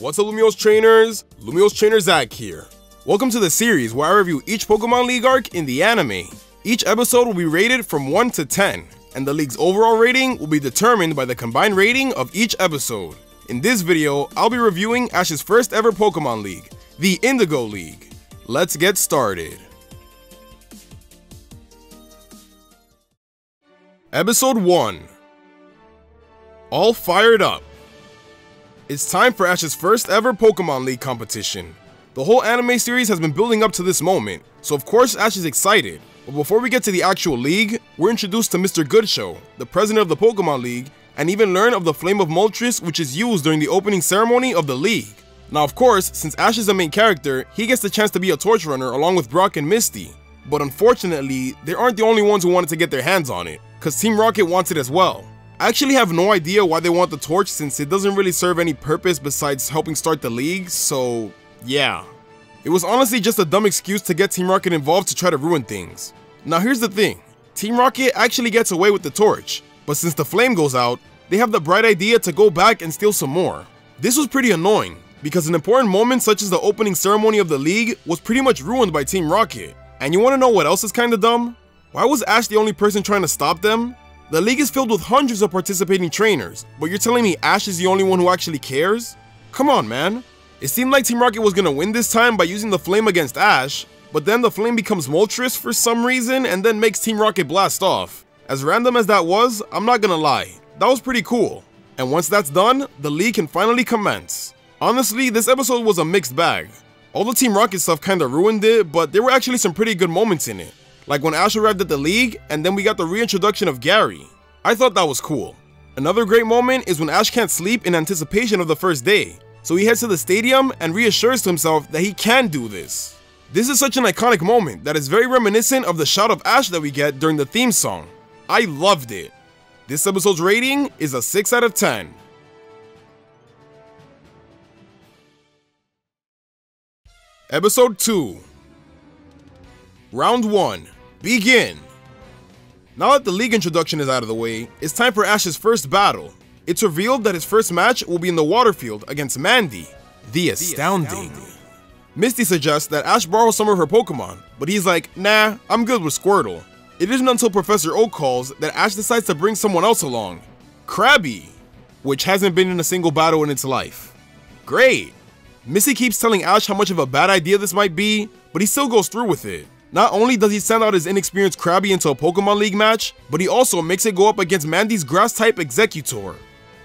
What's up, Lumiose trainers? Lumiose Trainer Zach here. Welcome to the series where I review each Pokemon League arc in the anime. Each episode will be rated from 1 to 10, and the league's overall rating will be determined by the combined rating of each episode. In this video, I'll be reviewing Ash's first ever Pokemon League, the Indigo League. Let's get started. Episode 1. All fired up. It's time for Ash's first ever Pokemon League competition. The whole anime series has been building up to this moment, so of course Ash is excited. But before we get to the actual league, we're introduced to Mr. Goodshow, the president of the Pokemon League, and even learn of the Flame of Moltres, which is used during the opening ceremony of the league. Now of course, since Ash is the main character, he gets the chance to be a torch runner along with Brock and Misty. But unfortunately, they aren't the only ones who wanted to get their hands on it, cause Team Rocket wants it as well. I actually have no idea why they want the torch since it doesn't really serve any purpose besides helping start the league, so yeah. It was honestly just a dumb excuse to get Team Rocket involved to try to ruin things. Now here's the thing, Team Rocket actually gets away with the torch, but since the flame goes out, they have the bright idea to go back and steal some more. This was pretty annoying, because an important moment such as the opening ceremony of the league was pretty much ruined by Team Rocket. And you wanna know what else is kinda dumb? Why was Ash the only person trying to stop them? The league is filled with hundreds of participating trainers, but you're telling me Ash is the only one who actually cares? Come on, man. It seemed like Team Rocket was gonna win this time by using the flame against Ash, but then the flame becomes Moltres for some reason and then makes Team Rocket blast off. As random as that was, I'm not gonna lie, that was pretty cool. And once that's done, the league can finally commence. Honestly, this episode was a mixed bag. All the Team Rocket stuff kinda ruined it, but there were actually some pretty good moments in it. Like when Ash arrived at the league, and then we got the reintroduction of Gary. I thought that was cool. Another great moment is when Ash can't sleep in anticipation of the first day, so he heads to the stadium and reassures to himself that he can do this. This is such an iconic moment that is very reminiscent of the shout of Ash that we get during the theme song. I loved it. This episode's rating is a 6 out of 10. Episode 2. Round 1. Begin! Now that the league introduction is out of the way, it's time for Ash's first battle. It's revealed that his first match will be in the water field against Mandy, the Astounding. Misty suggests that Ash borrow some of her Pokemon, but he's like, nah, I'm good with Squirtle. It isn't until Professor Oak calls that Ash decides to bring someone else along, Krabby, which hasn't been in a single battle in its life. Great! Misty keeps telling Ash how much of a bad idea this might be, but he still goes through with it. Not only does he send out his inexperienced Krabby into a Pokemon League match, but he also makes it go up against Mandy's Grass-type Executor.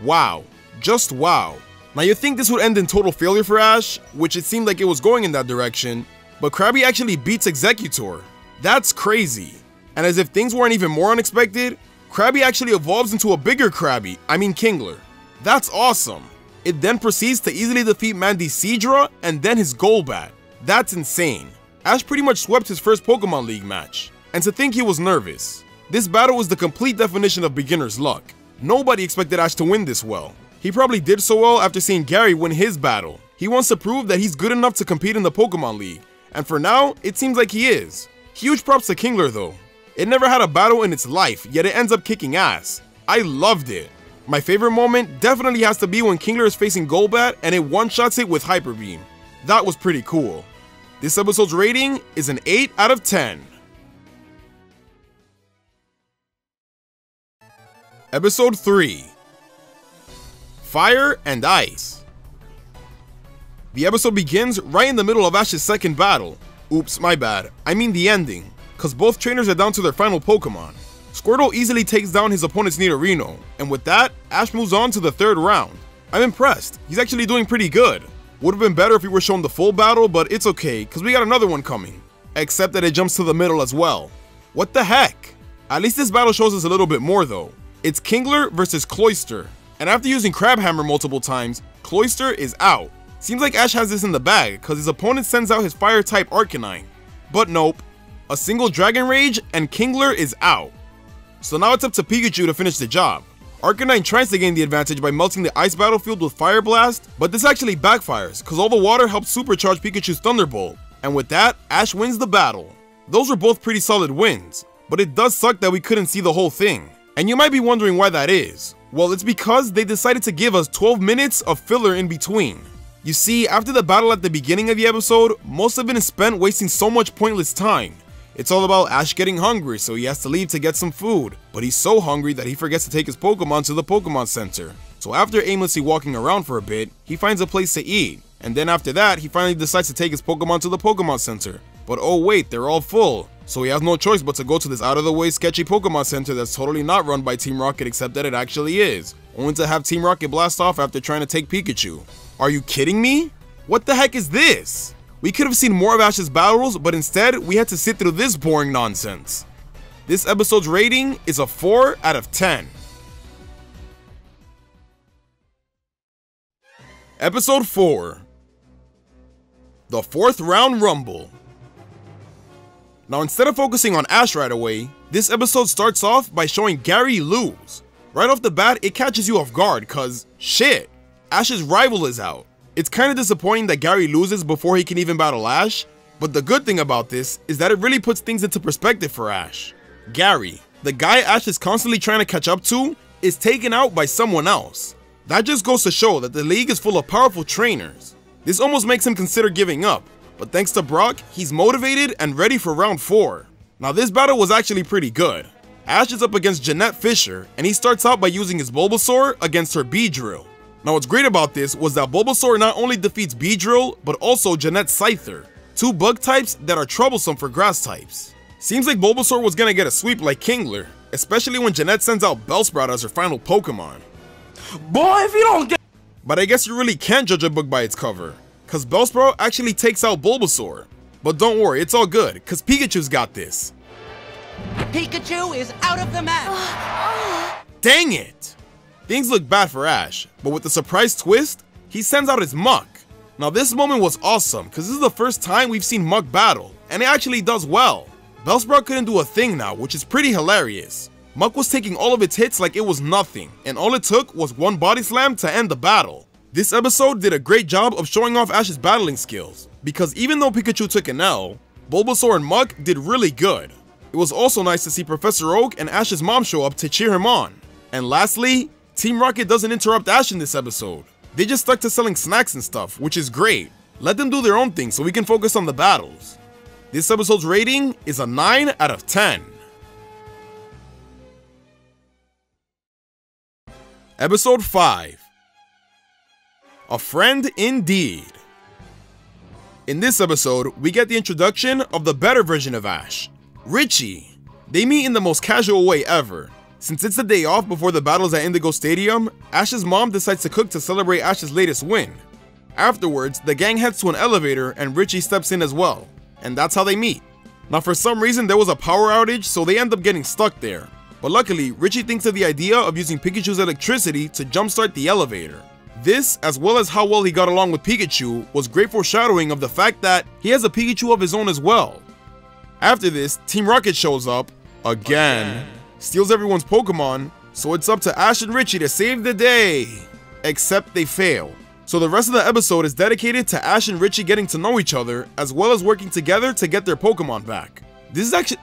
Wow. Just wow. Now you'd think this would end in total failure for Ash, which it seemed like it was going in that direction, but Krabby actually beats Executor. That's crazy. And as if things weren't even more unexpected, Krabby actually evolves into a bigger Krabby, Kingler. That's awesome. It then proceeds to easily defeat Mandy's Seadra and then his Golbat. That's insane. Ash pretty much swept his first Pokemon League match, and to think he was nervous. This battle was the complete definition of beginner's luck. Nobody expected Ash to win this well. He probably did so well after seeing Gary win his battle. He wants to prove that he's good enough to compete in the Pokemon League, and for now, it seems like he is. Huge props to Kingler though. It never had a battle in its life, yet it ends up kicking ass. I loved it. My favorite moment definitely has to be when Kingler is facing Golbat and it one-shots it with Hyper Beam. That was pretty cool. This episode's rating is an 8 out of 10. Episode 3. Fire and Ice. The episode begins right in the middle of Ash's second battle. Oops, my bad. I mean the ending, cause both trainers are down to their final Pokemon. Squirtle easily takes down his opponent's Nidorino, and with that, Ash moves on to the third round. I'm impressed. He's actually doing pretty good. Would've been better if we were shown the full battle, but it's okay, cause we got another one coming. Except that it jumps to the middle as well. What the heck? At least this battle shows us a little bit more though. It's Kingler versus Cloyster, and after using Crab Hammer multiple times, Cloyster is out. Seems like Ash has this in the bag, cause his opponent sends out his Fire-type Arcanine. But nope. A single Dragon Rage and Kingler is out. So now it's up to Pikachu to finish the job. Arcanine tries to gain the advantage by melting the ice battlefield with Fire Blast, but this actually backfires cause all the water helps supercharge Pikachu's Thunderbolt, and with that, Ash wins the battle. Those were both pretty solid wins, but it does suck that we couldn't see the whole thing. And you might be wondering why that is. Well, it's because they decided to give us 12 minutes of filler in between. You see, after the battle at the beginning of the episode, most of it is spent wasting so much pointless time. It's all about Ash getting hungry, so he has to leave to get some food, but he's so hungry that he forgets to take his Pokemon to the Pokemon Center. So after aimlessly walking around for a bit, he finds a place to eat, and then after that, he finally decides to take his Pokemon to the Pokemon Center. But oh wait, they're all full, so he has no choice but to go to this out-of-the-way sketchy Pokemon Center that's totally not run by Team Rocket except that it actually is, only to have Team Rocket blast off after trying to take Pikachu. Are you kidding me? What the heck is this? We could have seen more of Ash's battles, but instead, we had to sit through this boring nonsense. This episode's rating is a 4 out of 10. Episode 4. The 4th Round Rumble. Now instead of focusing on Ash right away, this episode starts off by showing Gary lose. Right off the bat, it catches you off guard cause, shit, Ash's rival is out. It's kinda disappointing that Gary loses before he can even battle Ash, but the good thing about this is that it really puts things into perspective for Ash. Gary, the guy Ash is constantly trying to catch up to, is taken out by someone else. That just goes to show that the league is full of powerful trainers. This almost makes him consider giving up, but thanks to Brock, he's motivated and ready for round 4. Now this battle was actually pretty good. Ash is up against Jeanette Fisher, and he starts out by using his Bulbasaur against her Beedrill. Now what's great about this was that Bulbasaur not only defeats Beedrill, but also Jeanette's Scyther, 2 bug types that are troublesome for grass types. Seems like Bulbasaur was gonna get a sweep like Kingler, especially when Jeanette sends out Bellsprout as her final Pokemon. Boy, if you don't get— But I guess you really can't judge a book by its cover, cause Bellsprout actually takes out Bulbasaur. But don't worry, it's all good, cause Pikachu's got this. Pikachu is out of the match! Dang it! Things look bad for Ash, but with the surprise twist, he sends out his Muck. Now this moment was awesome, cause this is the first time we've seen Muck battle, and it actually does well. Bellsprout couldn't do a thing now, which is pretty hilarious. Muck was taking all of its hits like it was nothing, and all it took was one body slam to end the battle. This episode did a great job of showing off Ash's battling skills, because even though Pikachu took an L, Bulbasaur and Muck did really good. It was also nice to see Professor Oak and Ash's mom show up to cheer him on. And lastly, Team Rocket doesn't interrupt Ash in this episode. They just stuck to selling snacks and stuff, which is great. Let them do their own thing so we can focus on the battles. This episode's rating is a 9 out of 10. Episode 5. A Friend Indeed. In this episode, we get the introduction of the better version of Ash, Richie. They meet in the most casual way ever. Since it's the day off before the battles at Indigo Stadium, Ash's mom decides to cook to celebrate Ash's latest win. Afterwards, the gang heads to an elevator and Richie steps in as well, and that's how they meet. Now for some reason there was a power outage, so they end up getting stuck there. But luckily, Richie thinks of the idea of using Pikachu's electricity to jumpstart the elevator. This, as well as how well he got along with Pikachu, was great foreshadowing of the fact that he has a Pikachu of his own as well. After this, Team Rocket shows up, again, steals everyone's Pokemon, so it's up to Ash and Richie to save the day. Except they fail. So the rest of the episode is dedicated to Ash and Richie getting to know each other, as well as working together to get their Pokemon back. This is actually,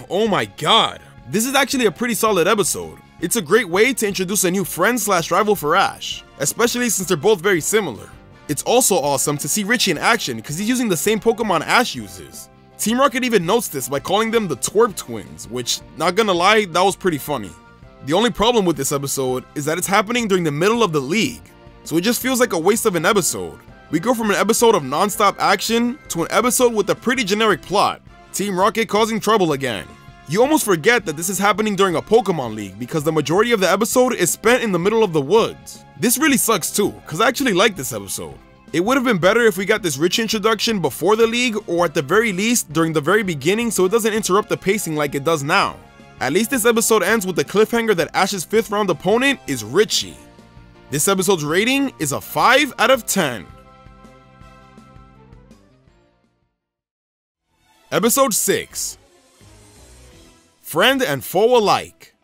oh my god. This is actually a pretty solid episode. It's a great way to introduce a new friend slash rival for Ash, especially since they're both very similar. It's also awesome to see Richie in action because he's using the same Pokemon Ash uses. Team Rocket even notes this by calling them the Twerp Twins, which, not gonna lie, that was pretty funny. The only problem with this episode is that it's happening during the middle of the league, so it just feels like a waste of an episode. We go from an episode of non-stop action to an episode with a pretty generic plot, Team Rocket causing trouble again. You almost forget that this is happening during a Pokemon League because the majority of the episode is spent in the middle of the woods. This really sucks too, cause I actually like this episode. It would have been better if we got this Richie introduction before the league, or at the very least during the very beginning so it doesn't interrupt the pacing like it does now. At least this episode ends with the cliffhanger that Ash's 5th round opponent is Richie. This episode's rating is a 5 out of 10. Episode 6. Friend and foe alike.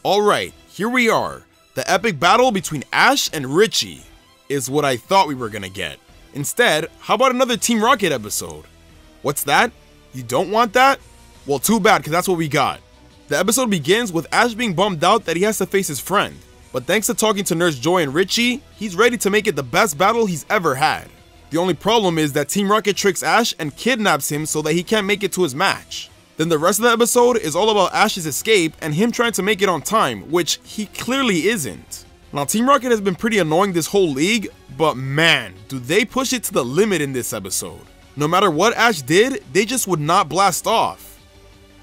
Alright, here we are. The epic battle between Ash and Richie is what I thought we were gonna get. Instead, how about another Team Rocket episode? What's that? You don't want that? Well, too bad, because that's what we got. The episode begins with Ash being bummed out that he has to face his friend. but thanks to talking to Nurse Joy and Richie, he's ready to make it the best battle he's ever had. The only problem is that Team Rocket tricks Ash and kidnaps him so that he can't make it to his match. Then the rest of the episode is all about Ash's escape and him trying to make it on time, which he clearly isn't. Now Team Rocket has been pretty annoying this whole league, but man, do they push it to the limit in this episode. No matter what Ash did, they just would not blast off.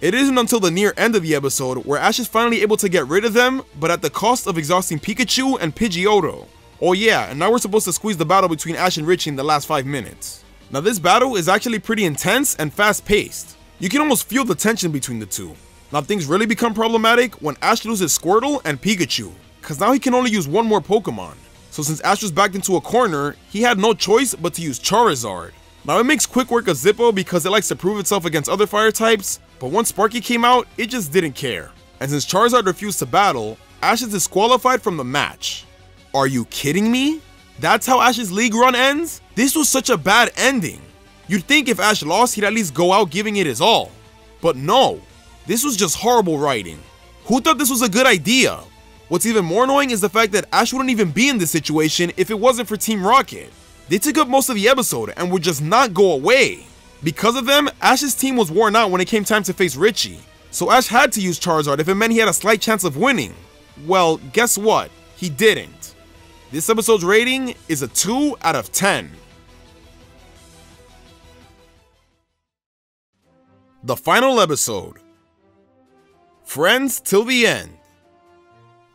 It isn't until the near end of the episode where Ash is finally able to get rid of them, but at the cost of exhausting Pikachu and Pidgeotto. Oh yeah, and now we're supposed to squeeze the battle between Ash and Richie in the last 5 minutes. Now this battle is actually pretty intense and fast paced. You can almost feel the tension between the two. Now things really become problematic when Ash loses Squirtle and Pikachu, cause now he can only use one more Pokemon. So since Ash was backed into a corner, he had no choice but to use Charizard. Now it makes quick work of Zippo because it likes to prove itself against other fire types, but once Sparky came out, it just didn't care. And since Charizard refused to battle, Ash is disqualified from the match. Are you kidding me? That's how Ash's league run ends? This was such a bad ending. You'd think if Ash lost, he'd at least go out giving it his all. But no, this was just horrible writing. Who thought this was a good idea? What's even more annoying is the fact that Ash wouldn't even be in this situation if it wasn't for Team Rocket. They took up most of the episode and would just not go away. Because of them, Ash's team was worn out when it came time to face Richie. So Ash had to use Charizard if it meant he had a slight chance of winning. Well, guess what? He didn't. This episode's rating is a 2 out of 10. The final episode. Friends till the end.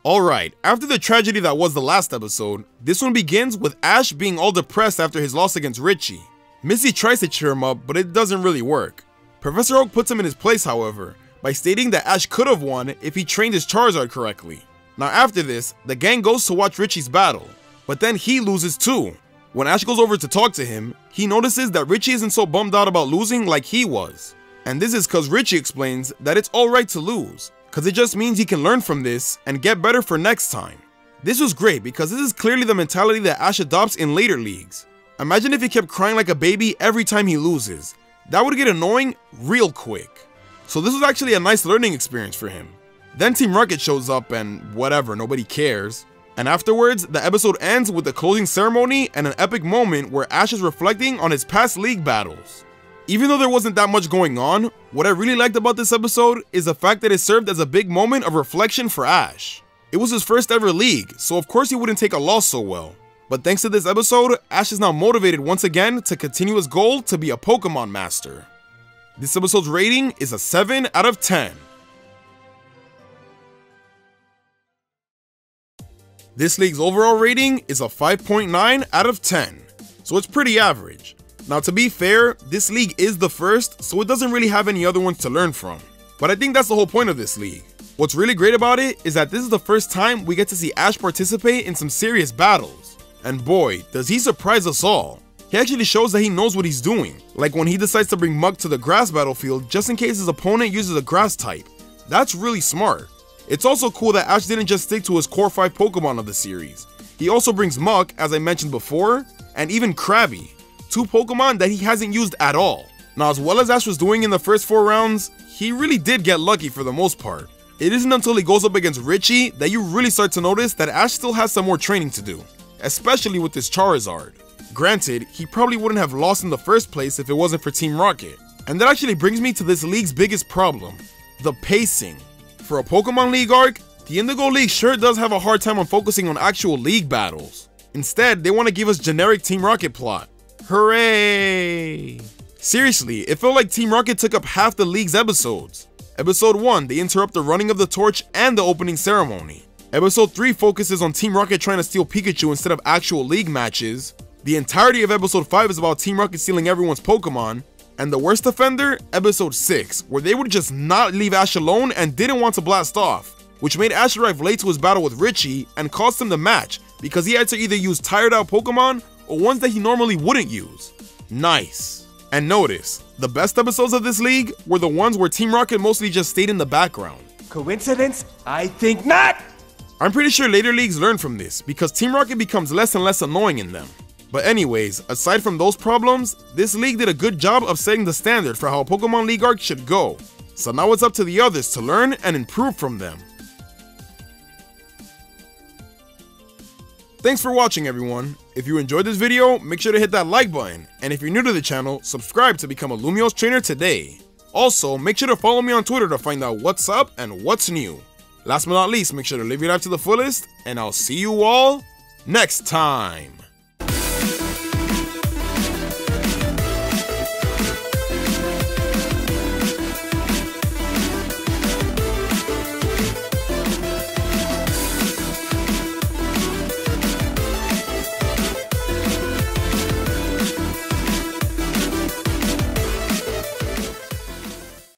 Alright, after the tragedy that was the last episode, this one begins with Ash being all depressed after his loss against Richie. Missy tries to cheer him up, but it doesn't really work. Professor Oak puts him in his place, however, by stating that Ash could have won if he trained his Charizard correctly. Now after this, the gang goes to watch Richie's battle, but then he loses too. When Ash goes over to talk to him, he notices that Richie isn't so bummed out about losing like he was. And this is cause Richie explains that it's alright to lose, cause it just means he can learn from this and get better for next time. This was great because this is clearly the mentality that Ash adopts in later leagues. Imagine if he kept crying like a baby every time he loses. That would get annoying real quick. So this was actually a nice learning experience for him. Then Team Rocket shows up and whatever, nobody cares. And afterwards, the episode ends with a closing ceremony and an epic moment where Ash is reflecting on his past league battles. Even though there wasn't that much going on, what I really liked about this episode is the fact that it served as a big moment of reflection for Ash. It was his first ever league, so of course he wouldn't take a loss so well. But thanks to this episode, Ash is now motivated once again to continue his goal to be a Pokemon master. This episode's rating is a 7 out of 10. This league's overall rating is a 5.9 out of 10, so it's pretty average. Now to be fair, this league is the first, so it doesn't really have any other ones to learn from. But I think that's the whole point of this league. What's really great about it is that this is the first time we get to see Ash participate in some serious battles. And boy, does he surprise us all. He actually shows that he knows what he's doing, like when he decides to bring Muk to the grass battlefield just in case his opponent uses a grass type. That's really smart. It's also cool that Ash didn't just stick to his core 5 Pokemon of the series. He also brings Muk, as I mentioned before, and even Krabby. 2 Pokemon that he hasn't used at all. Now as well as Ash was doing in the first 4 rounds, he really did get lucky for the most part. It isn't until he goes up against Richie that you really start to notice that Ash still has some more training to do, especially with this Charizard. Granted, he probably wouldn't have lost in the first place if it wasn't for Team Rocket. And that actually brings me to this league's biggest problem, the pacing. For a Pokemon League arc, the Indigo League sure does have a hard time on focusing on actual league battles. Instead, they want to give us generic Team Rocket plot. Hooray! Seriously, it felt like Team Rocket took up half the league's episodes. Episode 1, they interrupt the running of the torch and the opening ceremony. Episode 3 focuses on Team Rocket trying to steal Pikachu instead of actual league matches. The entirety of Episode 5 is about Team Rocket stealing everyone's Pokemon. And the worst offender, Episode 6, where they would just not leave Ash alone and didn't want to blast off, which made Ash arrive late to his battle with Richie and cost him the match because he had to either use tired out Pokemon or ones that he normally wouldn't use. Nice. And notice, the best episodes of this league were the ones where Team Rocket mostly just stayed in the background. Coincidence? I think not! I'm pretty sure later leagues learn from this because Team Rocket becomes less and less annoying in them. But anyways, aside from those problems, this league did a good job of setting the standard for how a Pokemon League arc should go. So now it's up to the others to learn and improve from them. Thanks for watching, everyone. If you enjoyed this video, make sure to hit that like button, and if you're new to the channel, subscribe to become a Lumiose trainer today. Also, make sure to follow me on Twitter to find out what's up and what's new. Last but not least, make sure to live your life to the fullest, and I'll see you all next time.